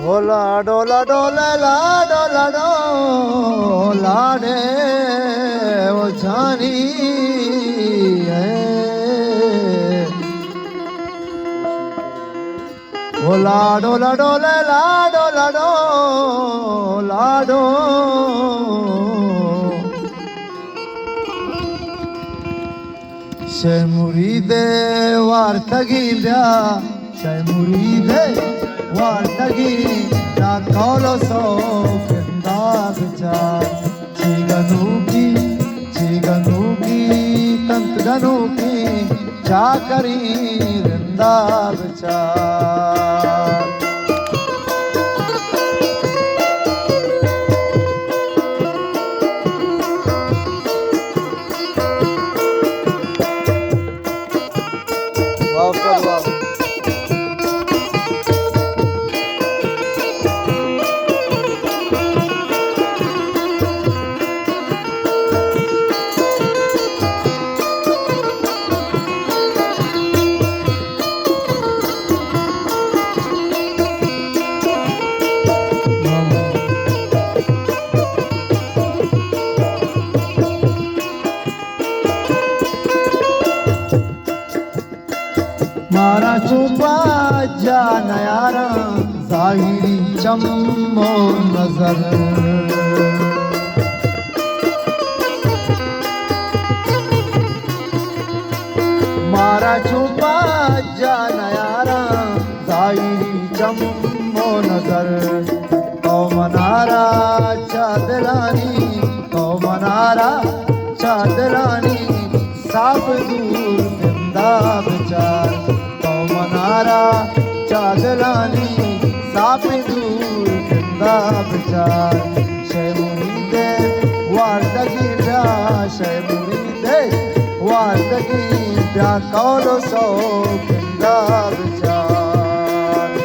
ओ लाडो लाडो लाडो लाडो लाडे ओ जानी ओ लाडो लाडो लाडो लाडो लाडो शे मुरीदे वार्तगी ब्या शे मुरीदे वार्तगी ना कौलो सो किंदा विचार चिगनुकी कंतगनुकी चाकरी रिंदा विचार मारा छुपा जान यारा ज़ाहिरी चमो नजर मारा छुपा जान यारा ज़ाहिरी चमो नजर ओ मनारा चादरानी साफ दूर जिंदा विचार मनारा चादरानी साप दूर जिंदा विचार शे मुरीदे वार्तगी ब्या शे मुरीदे वार्तगी ब्या कौलो सो जिंदा विचार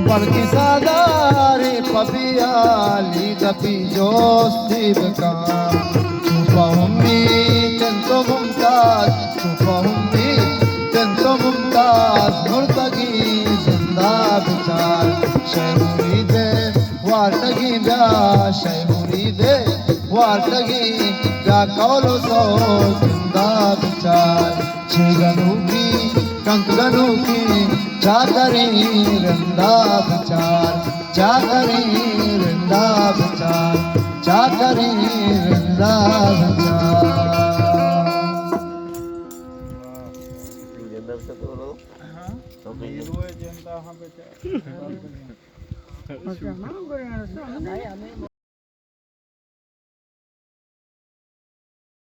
बल्कि सादारे पपियाली दपी जोस्ती बका छुपा हुम्मी तंतो मुमताज मुर्तगी जिंदा विचार शे मुरीदे वार्तगी ब्या शे मुरीदे वार्तगी ब्या कौलो सो जिंदा विचार चिगनुकी कंक गनु की चाकरी रंदा विचार चाकरी रंदा विचार चाकरी रंदा विचार हाँ